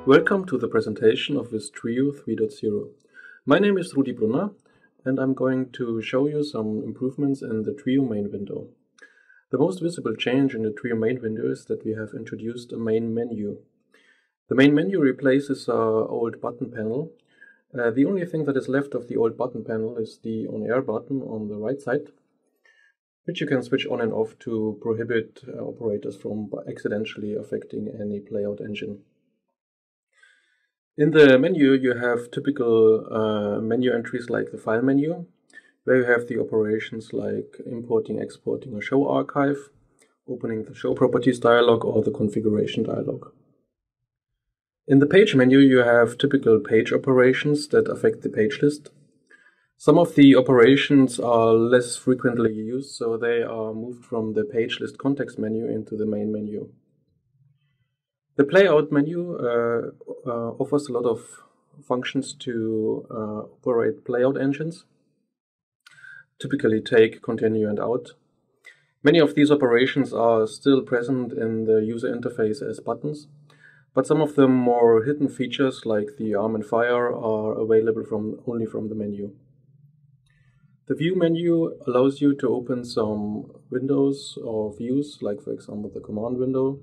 Welcome to the presentation of Viz Trio 3.0. My name is Rudi Brunner, and I'm going to show you some improvements in the Trio main window. The most visible change in the Trio main window is that we have introduced a main menu. The main menu replaces our old button panel. The only thing that is left of the old button panel is the on-air button on the right side, which you can switch on and off to prohibit operators from accidentally affecting any playout engine. In the menu, you have typical menu entries like the file menu, where you have the operations like importing, exporting a show archive, opening the show properties dialog, or the configuration dialog. In the page menu, you have typical page operations that affect the page list. Some of the operations are less frequently used, so they are moved from the page list context menu into the main menu. The playout menu offers a lot of functions to operate playout engines, typically take, continue, and out. Many of these operations are still present in the user interface as buttons, but some of the more hidden features like the arm and fire are available only from the menu. The view menu allows you to open some windows or views, like for example the command window.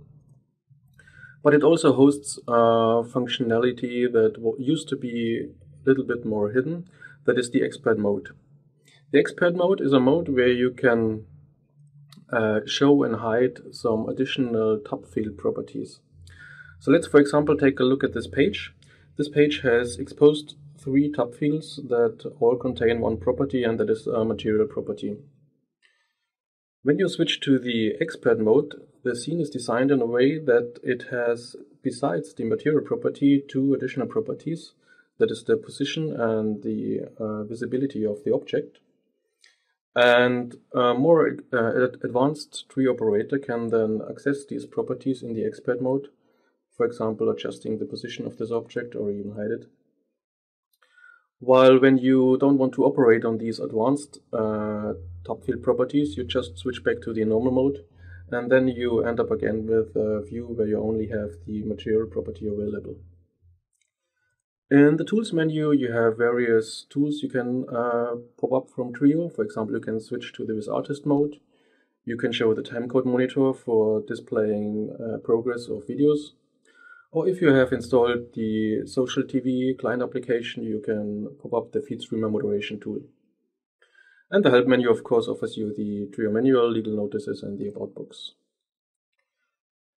But it also hosts functionality that used to be a little bit more hidden, that is the expert mode. The expert mode is a mode where you can show and hide some additional tab field properties. So let's, for example, take a look at this page. This page has exposed 3 tab fields that all contain one property, and that is a material property. When you switch to the expert mode, the scene is designed in a way that it has, besides the material property, 2 additional properties. That is the position and the visibility of the object. And a more advanced tree operator can then access these properties in the expert mode, for example, adjusting the position of this object or even hide it. While when you don't want to operate on these advanced top field properties, you just switch back to the normal mode, and then you end up again with a view where you only have the material property available. In the tools menu, you have various tools you can pop up from Trio. For example, you can switch to the Viz Artist mode. You can show the timecode monitor for displaying progress of videos. Or if you have installed the Social TV client application, you can pop up the feed streamer moderation tool. And the help menu, of course, offers you the Trio manual, legal notices, and the about box.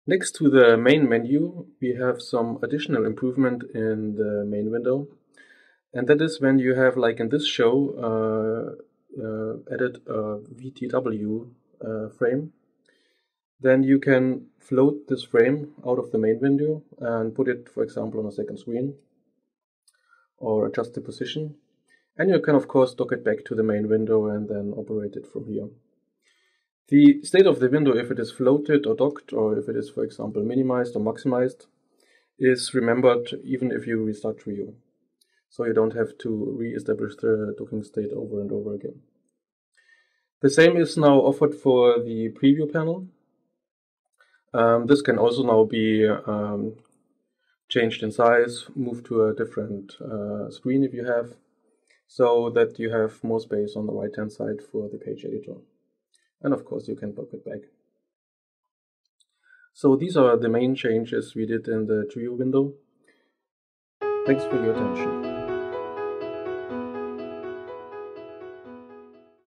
Next to the main menu, we have some additional improvement in the main window. And that is when you have, like in this show, added a VTW frame. Then you can float this frame out of the main window and put it, for example, on a second screen, or adjust the position. And you can, of course, dock it back to the main window and then operate it from here. The state of the window, if it is floated or docked, or if it is, for example, minimized or maximized, is remembered even if you restart Trio. So you don't have to re-establish the docking state over and over again. The same is now offered for the preview panel. This can also now be changed in size, moved to a different screen if you have, so that you have more space on the right-hand side for the page editor. And of course, you can dock it back. So these are the main changes we did in the Trio window. Thanks for your attention.